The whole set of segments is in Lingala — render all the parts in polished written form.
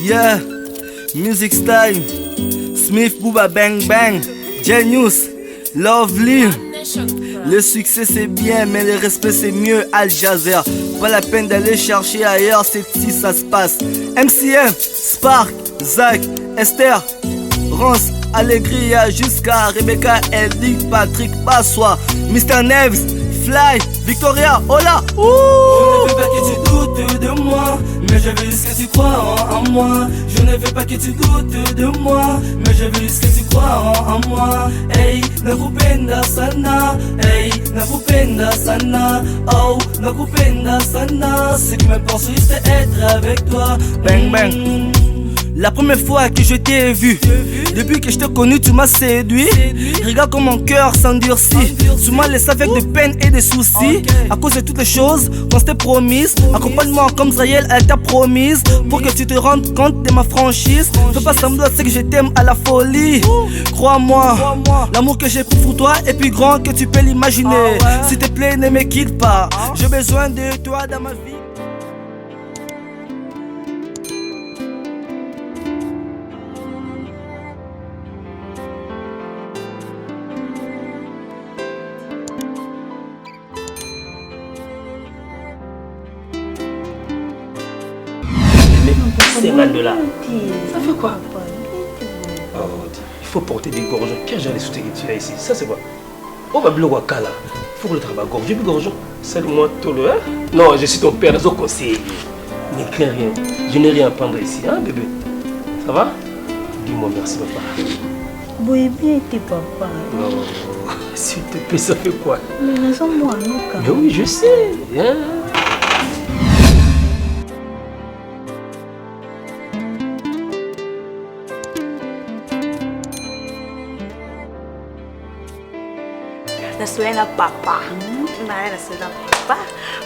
Yeah, Music Style, Smith Booba Bang Bang, Genius, Lovely. Le succès c'est bien, mais le respect c'est mieux. Al Jazeera, pas la peine d'aller chercher ailleurs, c'est ici ça se passe. MCM, Spark, Zach, Esther, Rance, Allegria, jusqu'à Rebecca, Eldick, Patrick, Passois, Mr. Neves, Fly, Victoria, hola. Je ne veux pas que tu doutes de moi, mais je veux juste que tu crois en moi. Je ne veux pas que tu doutes de moi, mais je veux juste que tu crois en moi. Hey, nakupenda sana, hey, nakupenda sana, oh, nakupenda sana. Ce qui m'importe c'est juste être avec toi. Bang bang. La première fois que je t'ai vu, depuis que je t'ai connu, tu m'as séduit. Regarde comme mon cœur s'endurcit. Tu m'as laissé avec de peines et de soucis. À cause de toutes les choses qu'on s'était promises. Accompagne-moi comme Israël, elle t'a promise. Pour que tu te rendes compte de ma franchise. Fais pas semblant, c'est que je t'aime à la folie. Crois-moi, l'amour que j'ai pour toi est plus grand que tu peux l'imaginer. S'il te plaît, ne me quitte pas. J'ai besoin de toi dans ma vie. $50. Ça fait quoi? Oh, il faut porter des gorgeons. Quel genre de soutien que tu as ici? Ça c'est quoi? On va bloquer à Kala. Il faut que le travail gorge. J'ai vu gorgeon. Salut-moi, Tolo. Hein? Non, je suis ton père, je conseiller. Ne crains rien. Je n'ai rien à prendre ici, hein, bébé? Ça va? Dis-moi merci, papa. Oui, bien, t'es papa. Non, s'il te plaît, ça fait quoi? Mais moi, non, mais oui, je sais. Hein? Na papa. Na soya papa.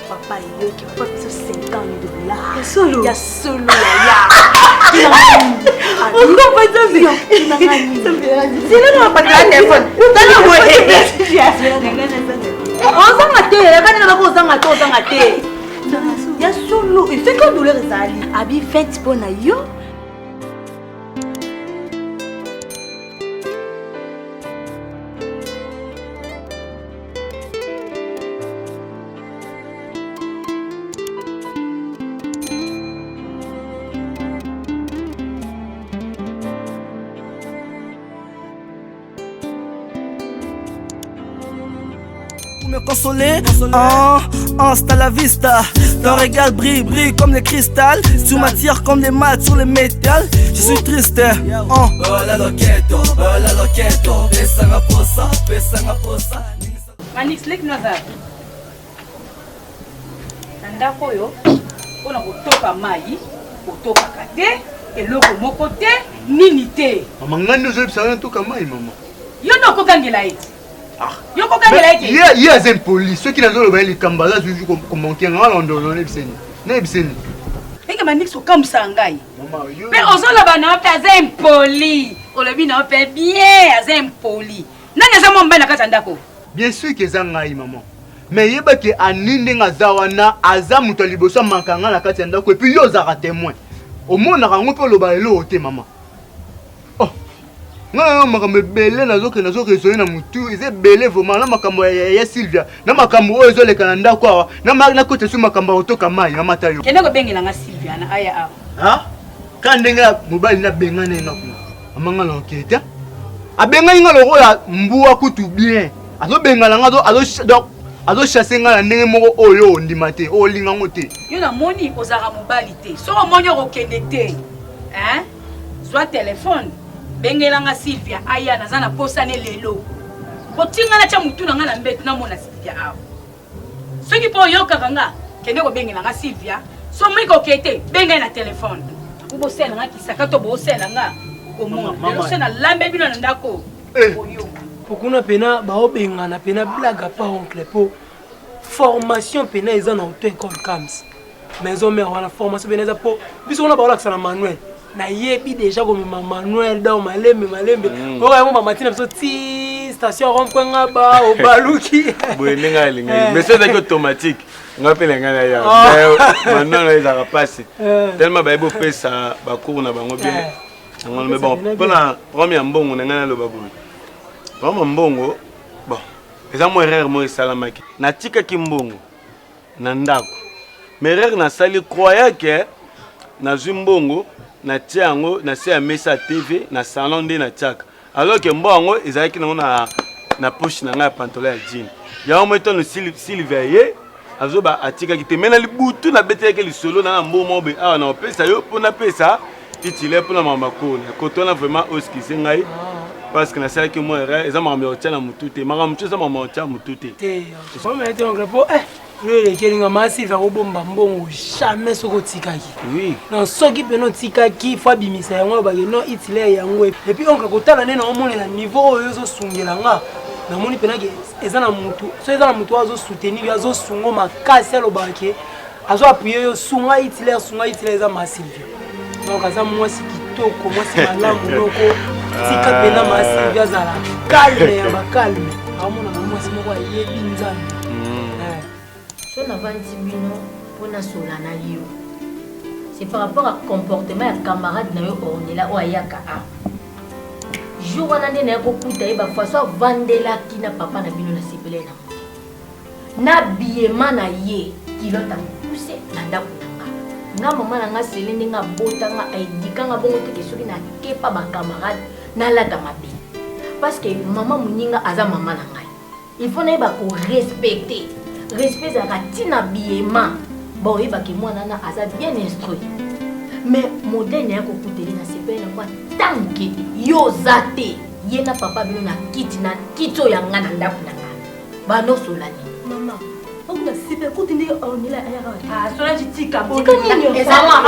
Papa yo qui porte $50,000. Solo. Ya solo ya. On va pas te dire. C'est là pas de téléphone. T'as le on s'en a té, quand on a besoin à té. Ya solo. Il fait quoi douleur zali? Abi fait pour na yo. Me consoler, hasta la vista. Ton regard brille, brille comme le cristal. Tu m'attires comme les maths sur le métal. Je suis triste. Hola loqueto, pesanga posa. Manix lek naza. Ndako yo, ona kotoka mai, kotoka kate, eloko moko te, nini te. Maman ngani ozobisa toka mai maman. Yo no kokangela eti. Ah, yo kokangela eti. Il y a un police, ceux qui n'ont pas les cambas, je joue comme manquer en London, nebiseni. Nebiseni. Eke Manix okamusa ngai. Maman, yo. Mais ozola bana pe aza impoli. Olobi na pe bien aza impoli. Nani aza mo mbana kata ndako? Bien sûr que ça ngai maman. Mais yeba ke aninde ngazawana aza muto liboso mankanga na kati ndako et puis yo zaka témoin. Au monde na rango pe loba elo te maman. Oh. Nga makambo belé nazo résoudre na mutu, eze belé vraiment na makambo ya Sylvia. Na makambo oyo ezoleka na ndako awa. Na kote su makambo otoka mai na mata yo. Kende ko bengela nga Sylvia na aya awa. Ha? Kandenga mobali na bengana ina kuna. Amanga na oketa. Abenga inga lokola mbuwa kutu bien. Azo bengala nga azo chasser nga na ndenge moko oyo ondima te, olinga ngo te. Yo na moni ozaka mobali te. Soko moni okende te. Hein? Zwa téléphone. Bengela nga Sylvia aya naza na posane lelo. Botinga na cha mutu na nga na mbetu na mona Sylvia awa. Soki po yoka nga kende ko bengela nga Sylvia. So moi ko kete benga na téléphone. Ubo sela nga kisaka to bo sela nga. Omo. Lelo sena lambe bino na ndako. Oyo. Pourquoi pena baobenga na pena blaga pa oncle po formation pena ils en ont école cams. Mais on met la formation pena po biso na baola na manuel. na yebi déjà comme Manuel dans malembe oka mo matina so ti station rond-point ngaba au baluki boyenga linga mais c'est automatique ngapela ngana ya maintenant les a passé tellement ba ebo pesa ba cours na bango bien ngolo mais bon pona premier mbongo ngana lo babu vraiment mbongo bon eza mo erreur mo salamaki na tika ki mbongo na ndako mais erreur na sali croyait que na zumbongo na tiango na se mesa TV na salon de na tiaka alors que mbongo ezalaki na poche na nga pantalon ya jean ya mo eto no Sylvie azoba atika ki te mena libutu na beteke li solo na mbomo be awa na pesa yo pona pesa itile pona mama ko kotona vraiment oskise ngai parce que na sala ki mo erreur eza mama otya na mutute mama mutuse mama otya mutute te so me te ongle po le kelinga masi va robomba mbongo jamais soko tikaki oui non soki peno tikaki fo bimisa yango ba no itile yango et puis onka kotala nena omonela niveau oyo zo sungela nga na moni pena ke eza na mutu so eza na mutu azo soutenir azo sungo makasi alobake azo appuyer yo sunga itile eza Masilvia donc aza mwasi kitoko mwasi malamu loko tika pena Masilvia zala calme ya bakalme amona na mwasi moko ayebi nzambe so na vandi bino pona solana yo c'est par rapport à comportement ya camarade na yo Ornella o ayaka a jour wana nde na ko kuta e ba façon vandela ki na papa na bino na sipele na biema na ye kilota pousse na ndako nga mama na nga selene nga bota nga aidika nga bongo te soki na kepa ba camarade na lata mabe parce que mama muninga aza mama na ngai il faut na ba ko respecter respect za ratina biema bon yeba ke mwana na aza bien instruit mais modèle ya ko kuteli na sipele na kwa tanke yo zate ye na papa bino na kiti na kito ya nga na ndako na nga bano solani mama on a super kuteli Ornella ayaka ah Solange tika ezama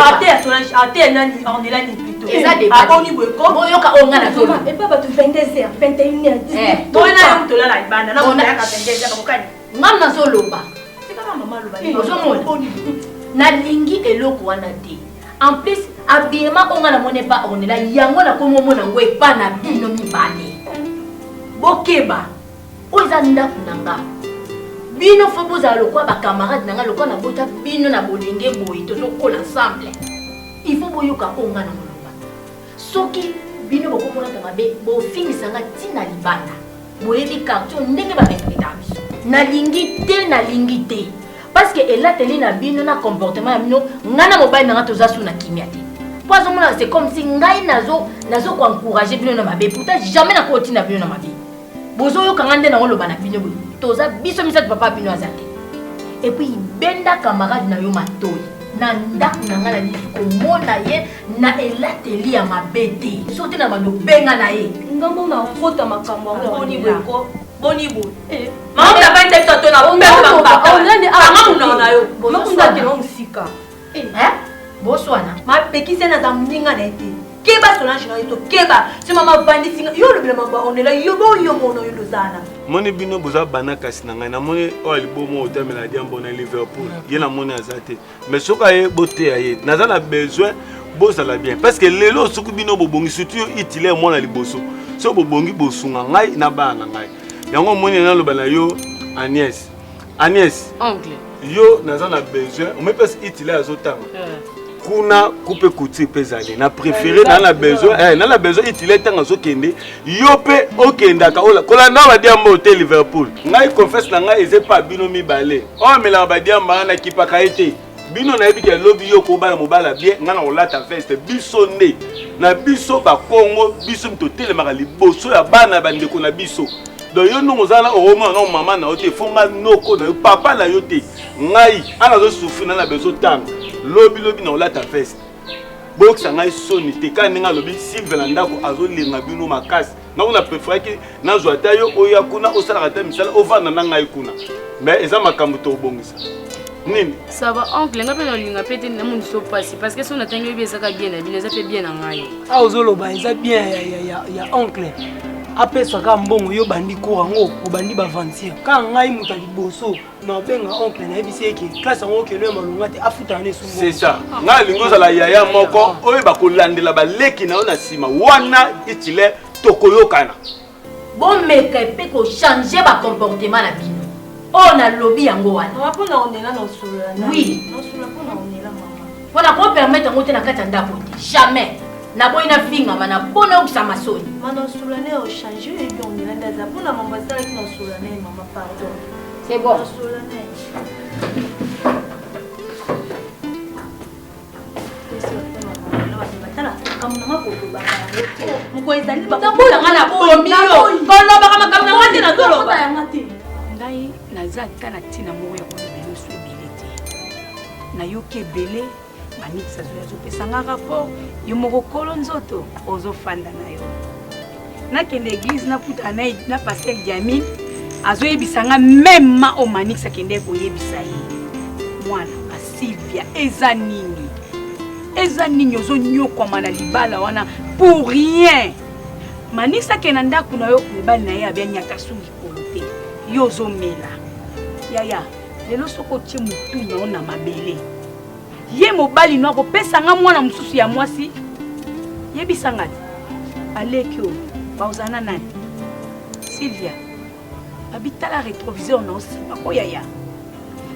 ate nani Ornella ni plutôt aboni bweko boyoka onga na solo et pas batu 22h 21h bona yo tola la ibanda na ona ka 22h kokani ngam na solo ba sika mama loba ozomona na lingi eloko wana te en plus abiema onga na mone pa Ornella yango na komo mona ngwe pa na bino mibale bokeba oza ndako nanga bino fo boza lokwa ba camarade nanga lokwa na bota bino na bolenge boyi to kola ensemble il faut boyoka onga na moloba soki bino bokomona tanga be bo fingisanga tina libanda boyebi carton ndenge ba respecta biso na lingi te parce que elateli na bino na comportement ya bino ngana mobali nanga toza su na kimia te poison mona c'est comme si ngai nazo ko encourager bino na mabe pourtant jamais na ko tina bino na mabe bozo yo kanga nde na ngolo bana bino boyi toza biso misatu papa bino azate et puis benda camarade na yo matoi na ndako na nga na lifi komona ye na elateli ya mabete soki na bando benga na ye ngambo na kota makambo boni bweko boni bo mama na bande toto na bomba papa onene mama na yo makunda ke musika boswana mapekise na za mninga na ete keba Solange na yo keba si mama bandi singa yo le mama Ornella yo mono yo dozana moni bino boza bana kasi na ngai na moni o libomo otamela diambo na Liverpool ye na moni azate mais soka ye bote ya ye naza na besoin bozala bien parce que lelo soki bino bobongi surtout itile mwana liboso so bobongi bosunga ngai na bana ngai yango moni na loba na yo Agnès oncle yo naza na besoin o me pesa itile azotanga kuna coupe couture pezali na préféré na la besoin itile tanga zo kende yo pe okendaka ola kolanda ba diamba hotel Liverpool ngai confesse na ngai eze pa bino mibale o mela ba diamba na kipaka ete bino na ebike lobby yo ko bala mobala bien ngana olata veste biso nde na biso ba Kongo biso mtotele maka liboso ya bana bandeko na biso do yo no mozala o roma no mama na ote fonga noko na papa na yo te ngai ana zo souffrir na besoin tanga lobi na olata veste boksa ngai soni te ka ninga lobi Sylvie na ndako azolenga bino makasi na kuna préféré ki na zwata yo oya kuna osala kata misala ovanda na ngai kuna mais eza makambo to bongisa nini ça va oncle nga pe na linga pete na mundi so passer parce que son atangi bien ça ka bien na bien ça fait bien na ngai ozoloba eza bien ya oncle apesaka mbongo yo bandi korango obandi bavantir ka ngai moto liboso na benga oncle na yebisi eke classe yango okelo ya malonga te afutana ne sumbo. C'est ça. Nga lingo za la yaya moko oyo bakolandela baleki na yo na sima wana itile tokoyokana. Bon meka pe ko changer ba comportement na bino. Oh na lobby yango wana. On va prendre on est là dans sous. Oui. Non sous la on est là maman. Voilà ko permettre ngote na kati ndako te. Jamais. Na boina finga bana bona ukisama soni. Maman sous l'année au changer et puis on est là dans pour la maman ça qui dans sous l'année maman pardon. C'est bon. Sous l'année. Comme maman pour le baba. Mko ezali ba. Tabola ngana bomio. Kono baka makamna ngati na tolo ba. Ngai naza kana tina moko ya kolobela so ebele te. Na yoke ebele maniksi azopesanga rapport yo moko kolo nzoto ozofanda na yo. Nakende église nakuta na pasteur Diamine azoyebisanga même o maniksi akende koyebisa ye. Mwana ba Sylvia eza nini? Eza nini ozonyokwa na libala wana pour rien. Maniksi akenda ndako na yo mibali na ye abyanyaka sungi kolote. Yo zomela. Yaya, lelo soko tie mutu na ona mabele. Ye mobali no akopesa nga mwana mususu ya mwasi. Yebisanga alekyo bauzana nani? Sylvia. Abitala rétroviseur na osipa ko yaya.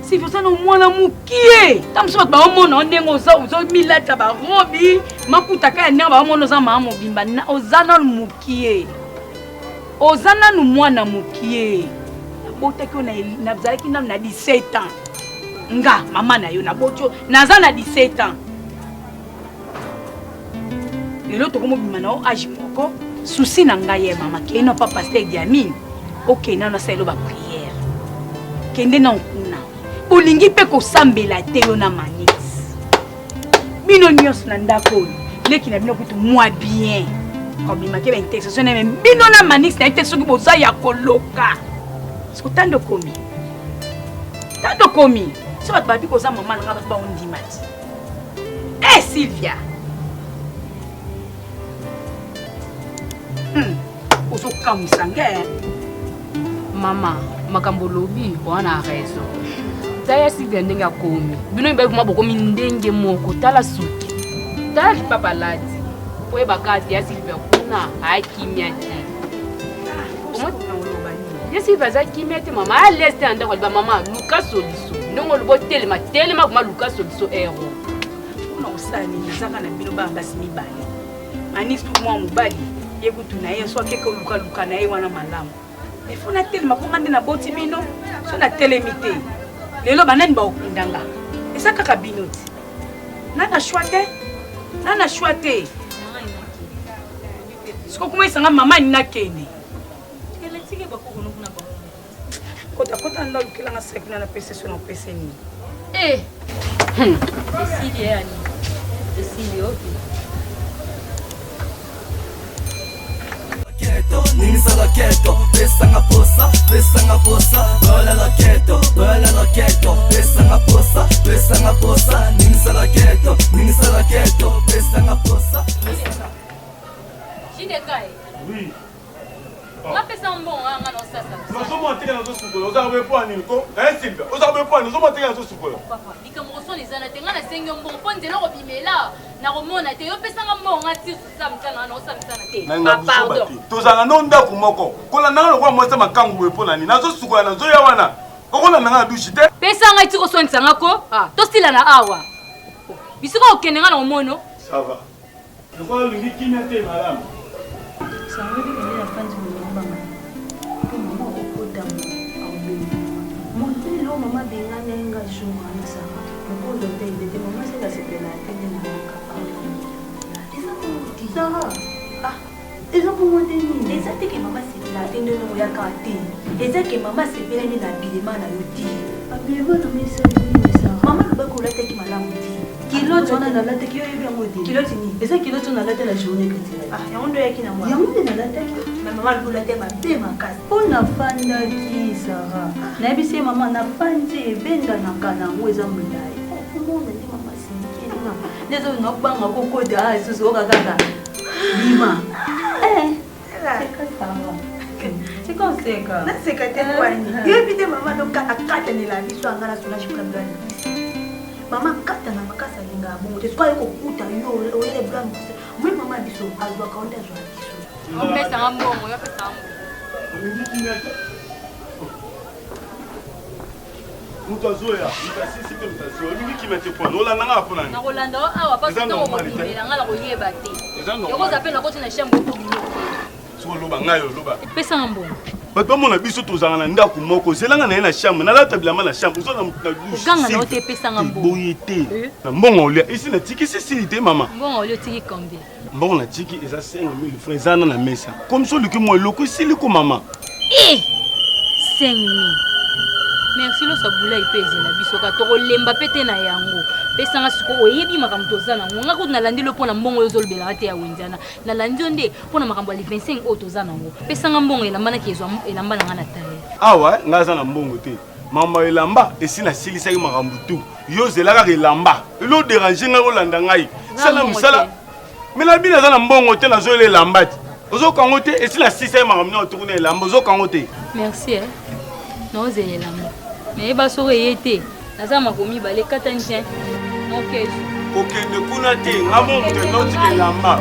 Sylvia sana mwana mukie. Tamso ba omona ndengo ozo milata ba robi, makuta ka ndengo ba omona za mama mobimba na ozana mukie. Ozana nu mwana mukie. Botaki na bzalaki na 17 ans. Nga mama na yo na bocho naza na 17 ans. Lelo to komo bima na o age moko souci na nga ye mama ke no pa pasteur Diamine. OK na selo ba prière. Kende na nkuna. Olingi pe ko sambela te yo na manix. Bino nyos na ndako. Leki na bino kutu moi bien. Obima ke ba intercession na même bino na manix na intercession ki boza ya koloka. Parce que tant de commis. Si votre babi cause maman n'a pas un dimanche. Eh Sylvia. Ozo kamusanga. Mama, makambo lobi wana raison. Taya Sylvia ndenga komi. Bino ibe kuma bokomi ndenge moko tala suki. Tala papa lati. Poe bakati ya Sylvia kuna hakimya ti. Yesi vaza kimete mama à l'est anda kwa mama Lucas Soliso ndongo lubo telema kuma Lucas Soliso ero una usani nazaka na bino ba basi mibali manistu mwa mubali yekutu na yeso akeka luka na ye wana malamu efuna telema ko ngande na boti bino so na telemite lelo banani ba okundanga esaka ka binoti nana chwate siko kuma isanga mama ni nakene Kota ndo lukila nga sekuna na pese so na pese ni. Decide yani. Decide okay. Nini sala keto, pesa nga posa, bola la keto, pesa nga posa, nini sala keto, pesa nga posa. Jinekai. Oui. Ma pesa mbon anga no sasa. Maso monter na zo sukola, ozabe po ani ko. Sylvia, ozabe po ani, zo monter na zo sukola. Papa, bikamoso lezana tenga na sengi mbon ponzela ko bimela. Na komona te yo pesa nga mbon ngati samsana na osamsana te. Pardon. Tozala no ndako moko. Kola na lo kwa mwasa makangu wepo nani. Nazo sukola na zo ya wana. Kokola na nga dushi te. Pesa nga tiko sonisa ngako. To stila na awa. Bisiko okenenga na omono. Ça va. Je crois que l'unité kimia te madame. Ça veut dire que la fin du moment pour maman au potam au bébé. Mon dieu maman benga nenga jour na ça. Mon docteur il était maman c'est la sepela tête de maman capable. Ils ont pour moi des les attaques que maman c'est la tête de nous ya kati. Les attaques que maman c'est bien ni l'habillement na yoti. Habillement na mais ça. Maman le ba ko la tête qui m'a dit. Kilo tona na late kiyo yebi yango te. Kilo tini. Eza kilo tona na late la journée que tu as. Yango ndo yaki na mwa. Yango ndo na late. Mais maman lula te ba be makasi. Ona fanda ki Sarah. Na yebisi maman na fandi benda na kana ngo eza mulai. Komona ndi mama sinikeli na. Nezo no banga kokota esusu okakaka. Bima. C'est comme c'est quoi? C'est quand t'es quoi? Et maman donc à quatre ni la vie soit ngala sula chikabla. Maman kata na makasa linga bongo. Tu crois ko kuta yo o le blanc. Moi maman biso azwa kaonda zwa biso. On pesa ngambongo, yo pesa ngambongo. Mutazoya, mutasisite mutazoya. Mimi kimete kwa nola nanga apona. Na Rolando awa pas to ko bimela ngala ko yeba te. Yoko zapena ko tina shambo to bino. So loba ngayo loba. Pesa ngambongo. Bato mona biso tozanga na ndako moko zelanga na chambre na lata bilama na chambre zo na douche. Ganga na ote pesa ngambongo. Boyete. Na mbongo olia ici na tiki sisite mama. Mbongo olia tiki combien? Mbongo na tiki eza 5000 francs zana na mesa. Comme so luki mo loko sili ko mama. 5000. Merci lo sabula ipeze na biso ka to lemba pete na yango. Pesa nga siko oyebi makambo tozana nga ko na landi lo pona mbongo yo zolbela ate ya wenzana. Na landi onde pona makambo ya 25 o tozana ngo. Pesa nga mbongo elamba na kezwa elamba na nga na taye. Awa ngaza na mbongo te. Mama elamba esina silisa ki makambo tu. Yo zelaka elamba. Elo déranger nga olanda ngai. Sala musala. Mela bina za na mbongo te na zo ele elamba. Ozo kango te esina silisa ki makambo na tukuna elamba ozo kango te. Merci no ze elamba. Mais ba so yete. Naza makomi bale katanje. OK. OK ne kuna te ngamo te no tike lamba.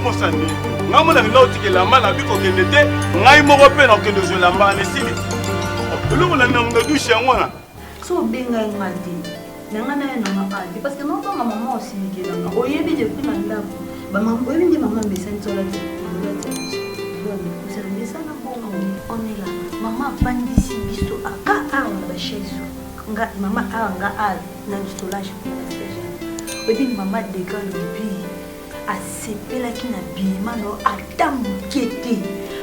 Mosani. Ngamo na no tike lamba na biko kende te ngai moko pe na kende zo lamba na sili. Lumu na nga douche ngwana. So benga ngadi. Nanga na na ngadi parce que non pas maman aussi ngela. Oyebi depuis na ndako. Ba maman oyebi ndi maman mbesani tola te. On est là. Maman bandisi biso aka awa ba chaise. Nga mama awa nga al na stolage pour la stage. Oyebi maman deka le bi. Asepela ki na bima no atamukete.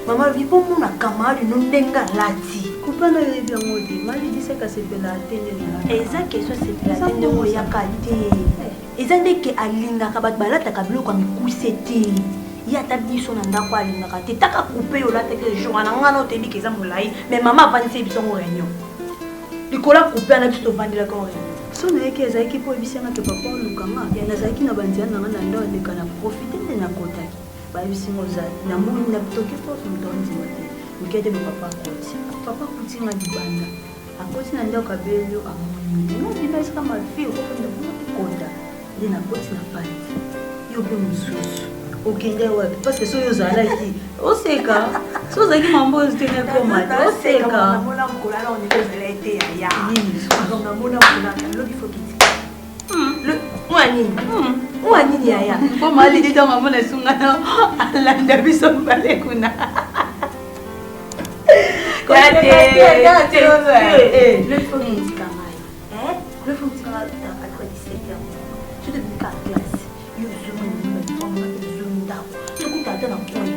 Mama vipo muna kamari no ndenga lati. Kupana yebi ngodi mali diseka sepela atende na. Eza keso sepela atende mo ya kate. Eza ndeke alinga ka bat balata ka biloko mikusete. Ya tabiso na ndako alinga ka te taka couper yo la te que jour na ngana otebi keza molai mais maman vanisi biso ngo réunion. Likola couper na biso vandela ko réunion. So na yeke eza ki po bisenga ke papa lukanga ya nazaki na banzia na ngana ndo ndeka na profiter de na kotaki. Ba bisingo za na moni na toke po mtonzi mate. Nikete be papa koti. Papa kuti nga dibanda. Akoti na ndo kabelo amoni. No dibasa kama fio ko ndo kota. Ndi na koti na pandi. Yo be mususu. Okende wapi parce que so yo zala ki. Oseka. So zaki mambo zitene koma. Oseka. Na mona mkolala on est zela été ya. Nini so na mona mkolala lo bifo kiti. Le mwani ya. Ko mali dita mamona sunga na alanda biso mbale kuna. Kate. Le faut qu'il travaille. Le faut qu'il travaille à 17h. Tu devais pas classe. Yo zoom down. Tu coûtes à dans point.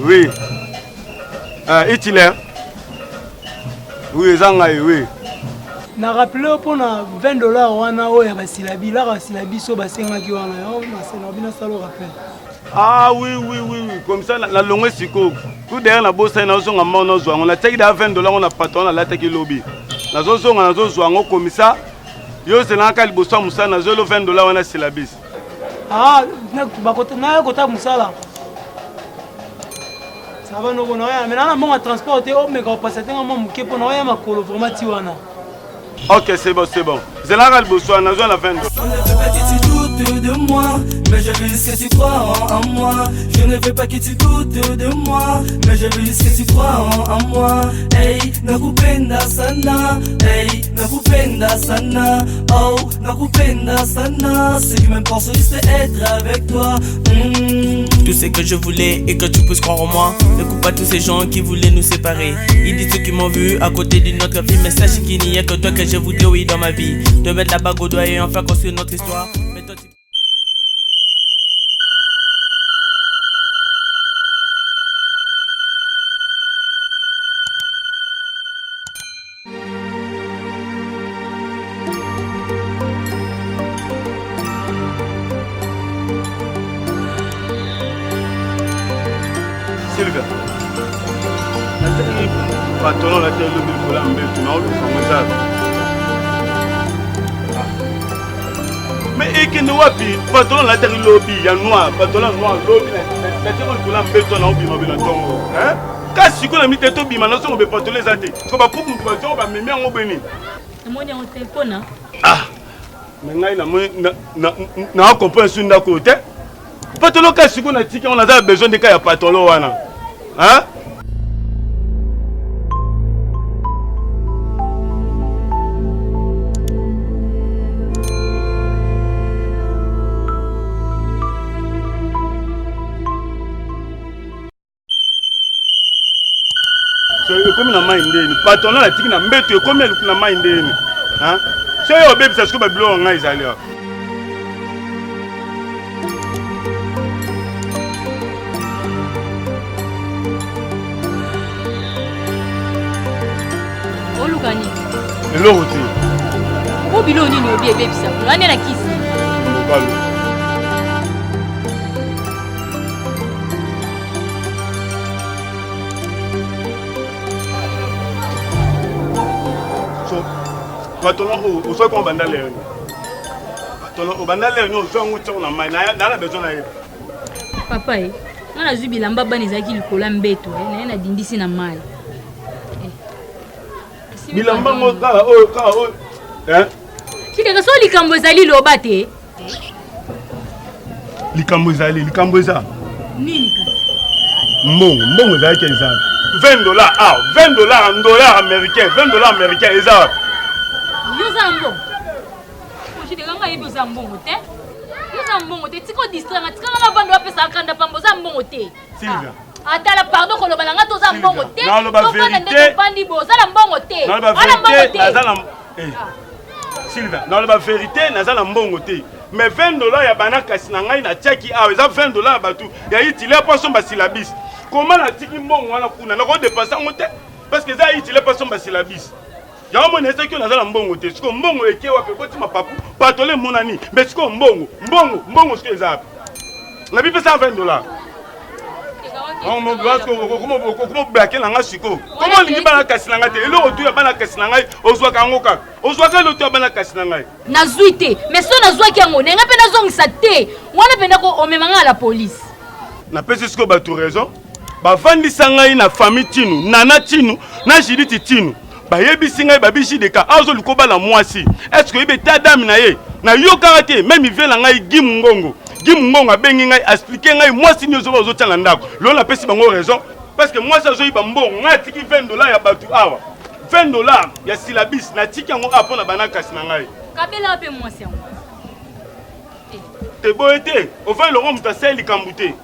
Oui. Hitler. Oui, Zangai, oui. na rappelé pour na $20 wana oya basilabi la basilabi so basengaki wana yo na bina salo rappel. Ah oui, comme ça la longue siko. Tout derrière la bosse na zonga mono zo on a teki da $20 on a patron na la teki lobby. Na zo zonga na zo zo ngo comme ça. Yo c'est là ka liboso musa na zo le $20 wana silabis. Ah, na bakota na kota musala. Ça va no bona ya, mais na mon transporter o me ka passer tenga mo muke pona ya makolo vraiment ti wana. Ok, c'est bon. C'est là le bosso na zo la fin. On ne veut pas que tu doutes de moi, mais je veux juste que tu crois en moi. Je ne veux pas que tu doutes de moi, mais je veux juste que tu crois en moi. Hey, nakupenda sana. Hey, nakupenda sana. Oh, nakupenda sana. Ce qui m'importe c'est juste être avec toi. Tout ce que je voulais et que tu puisses croire en moi. Ne coupe pas tous ces gens qui voulaient nous séparer. Ils disent ceux qui m'ont vu à côté d'une autre fille, mais sache qu'il n'y a que toi que je voudrais, oui, dans ma vie. De mettre la bague au doigt et enfin construire notre histoire. Mais toi, tu... Sylvia. Patron la tête le pour la mbé tu n'as pas ça. Mais et que nous wapi patron la tête lobby ya noir patron noir lobby la tête pour la mbé tu n'as pas bien tongo hein kasi ko la mi tête bima na so be patron les até ko ba pour ko patron ba memi ngo beni Moi on téléphone ah mais ngai na comprendre sur na côté patron kasi ko na tiki on a besoin de ka patron wana hein. Comme na mindeni patron la tiki na mbeto comme na mindeni hein c'est yo bébé ça ce que babilo nga izali wa Olukani eloko ti obilo nini obi ebebisa ngani na kisi mbokalo patron o so ko banda le ni patron o banda le ni o so nguto na mai na la besoin na ye papa ngana zubila mbaba nezaki likola mbeto na dindisi na mai bilamba ngo ka o hein kika so likambo ezali loba te likambo eza nini ka mbongo ezali ke eza $20 ah $20 en dollars américains $20 américains eza yoza mbongo oshite kanga yebi oza mbongo te yoza mbongo te tiko distraire tika na bando apesa akanda pambo za mbongo te Sylvia atala pardon koloba nanga toza mbongo te na loba vérité pandi bo za mbongo te na loba vérité nazala Sylvia na loba vérité nazala mbongo te mais $20 ya bana kasi na ngai na tiaki awa eza $20 ya batu ya itile poisson basilabis comment na tiki mbongo wana kuna na ko dépasser ngo te parce que za itile poisson basilabis ya mo nese ki nazala mbongo te siko mbongo eke wape ko tima papu patole monani mais siko mbongo siko eza na bi pesa $20 on mo glace comment braquer na nga siko comment lingi bana kasi na nga te eloko tu ya bana kasi na ngai ozwa kango kaka ozwa ka lo tu ya bana kasi na ngai nazwi te mais so nazwaki yango nenga mpe nazongisa te wana mpe ndako omemanga la police na pesi siko bato raison bavandisa ngai na famille tinu nana tinu na jiditi tinu bayebisi ngai babishi deka azo likoba la mwasi est-ce que yebe ta dame na ye na yokaka te même ivela ngai gimungongo abengi ngai expliquer ngai mwasi nyozo bazotala ndako lo na pesi bango raison parce que mwasi azoyiba mbongo ngai atiki $20 ya batu awa $20 ya silabis na tiki yango apo na bana kasi na ngai kabela mpe mwasi yango te boye te ofai longo moto asali likambo te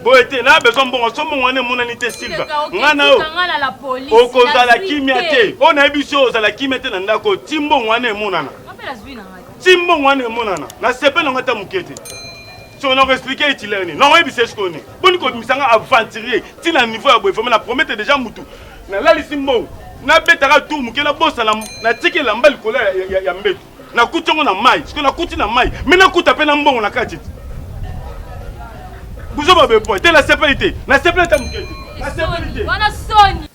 boye te na besoin mbongo so mbongo wana emonani te Sylvia ngana yo okozala kimia te oyo nayebi so ozala kimia te na ndako ti mbongo wana emonana ti mbongo wana emonana nasepe nango ata moke te so nako explike itile ni nango yebisa esiko ni boni kobimisanga aventurier ti na niveau ya boye fome na promete deja mutu nalalisi mbongo Na betaka tour muke na bossa na tiki lamba likolo ya mbeto. Na kutongo na mai, parce que na kuti na mai, mais na kuta pe na mbongo na kati. Buzo ba bepo, te la sécurité. Na sécurité muke. Na sécurité. Wana soni.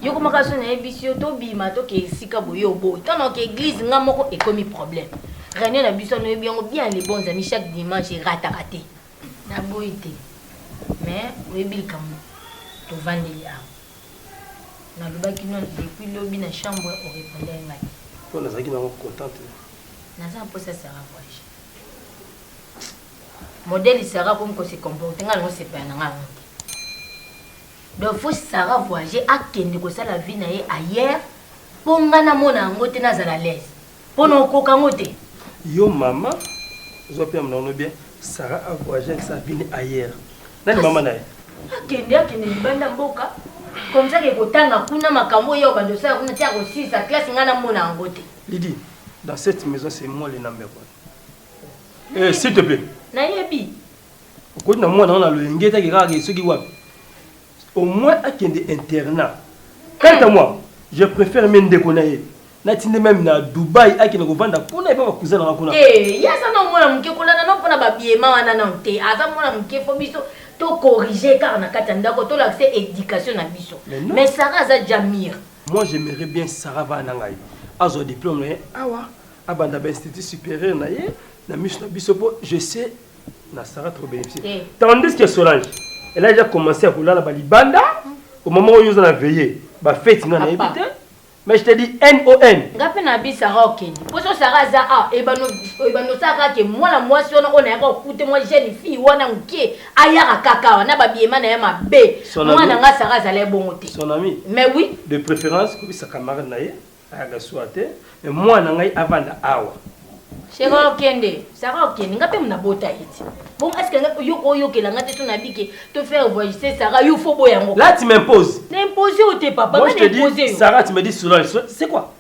Yo koma ka soni ebisio to bima to ke sika boyo bo. Tant que église nga moko ekomi problème. René na biso no bien les bons amis chaque dimanche rata raté. Na boité. Mais webil kam to vandeli a. Na lobaki non depuis lobi na chambre au répondait ngai. On a zaki na contente. Na za posa Sarah voyage. Modèle Sarah comme ko se comporte ngai no se pa na ngai. Donc faut Sarah voyager a kende ko sala vie na ye ailleurs pour ngana mona ngote na zala l'aise. Pono ko kangote. Yo maman, zo pia mnaona bien. Sarah a voyagé avec sa vie ailleurs. Nani maman naye? Akende libanda mboka. Comme ça que kotanga kuna makambo yo bando ça kuna tia ko 6 à classe ngana mona ngote. Lydie, dans cette maison c'est moi le number 1. S'il te plaît. Na yebi. Ko na mwana on a le ngeta ki kaka soki wapi. Au moins akende internat. Quant à moi, je préfère même déconner. Natine même na Dubaï akende ko vanda kuna pas cousin na kuna. Ya ça non mona mke kula na non pona ba biema wana na nte. Aza mona mke fo biso to corriger car na katanda ko to l'accès éducation na biso. Mais Sarah za Jamir. Moi j'aimerais bien Sarah va na ngai. Azo diplôme na awa abanda ba institut supérieur na ye na mission biso po je sais na Sarah trop bénéficier. Tandis que Solange, elle a déjà commencé à rouler la balibanda au moment où ils ont veillé. Ba fête ngana éviter. Mais je te dis NON. Ngapi na bi Sarah okeni. Poso Sarah za a ebano Sarah ke mwana mwasi ona ona yaka okute moi jeune fille wana nkie ayaka kaka wana ba biema na ya mabe. Mwana nga Sarah za le bongote. Son ami. Mais oui. De préférence comme sa camarade na ye ayaka souhaité mais moi na ngai avanda awa. Sarah okende. Sarah okende ngapi mna bota iti. Bon est-ce que yo ke la ngate to na bike te faire voyager Sarah yo faut boyango. Là tu m'imposes. N'imposer au tes papa, moi je te dis Sarah tu me dis Solange, c'est quoi?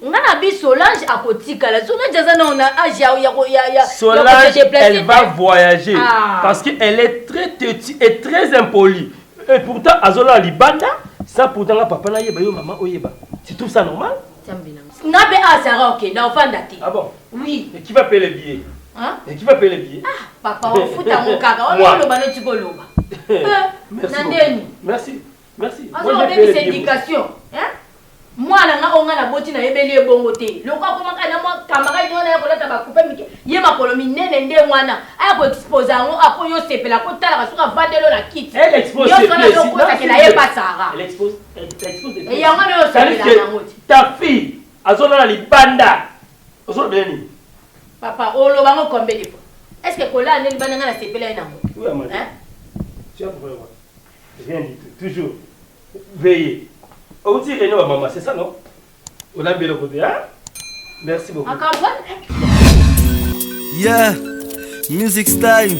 Ngana bi Solange à kotika la Solange azana on a âge ya Solange elle va voyager parce que elle est très têtue et très impolie. Et pourtant azola libanda, ça pourtant papa na yeba yo maman oyeba. Tu trouves ça normal? Ngabe a Sarah OK, na ofanda te. Ah bon? Oui. Et qui va payer les billets? Hein? Et qui va payer les billets? Ah, papa, on fout à mon caca. On va le ballon du goloba. Merci. Merci. Moi, je vais faire éducation. Hein? Moi, on a la bottine à ébélé bongo té. Le quoi, comment on a mon camarade, on a la tabac coupé, mais ma colonie n'est wana. Elle va exposer à moi, après, on s'est fait la côte à la source, vendez-le la quitte. Elle expose. Elle expose. Et il y a un ta fille, Azona Libanda. Papa, on le va combien de fois? Est-ce que Kola n'est pas dans la CPL? Oui, maman. Tu as compris. Rien du tout. Toujours. Veillez. On dit réunion à maman, c'est ça, non? On a bien le côté, hein? Merci beaucoup. Yeah, music style.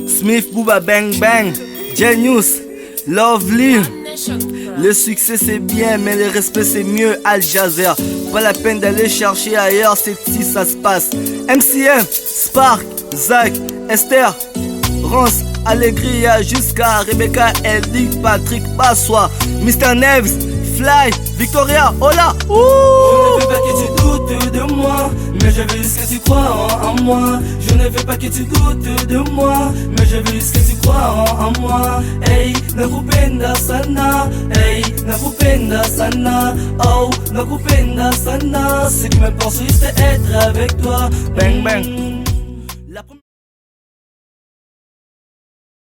Smith Booba Bang Bang. Genius. Lovely. Le succès c'est bien, mais le respect c'est mieux. Al Jazeera. Pas la peine d'aller chercher ailleurs, c'est ici ça se passe. MCM, Spark, Zach, Esther, Rance, Allegria, jusqu'à Rebecca, Eldick, Patrick, Passois, Mr. Neves, Fly, Victoria, hola. Je ne veux pas que tu doutes de moi, mais je veux juste que tu crois en moi. Je ne veux pas que tu doutes de moi, mais je veux juste que tu crois en moi. Hey, nakupenda sana, hey, nakupenda sana, oh, nakupenda sana. Ce qui me pense juste être avec toi. Bang bang.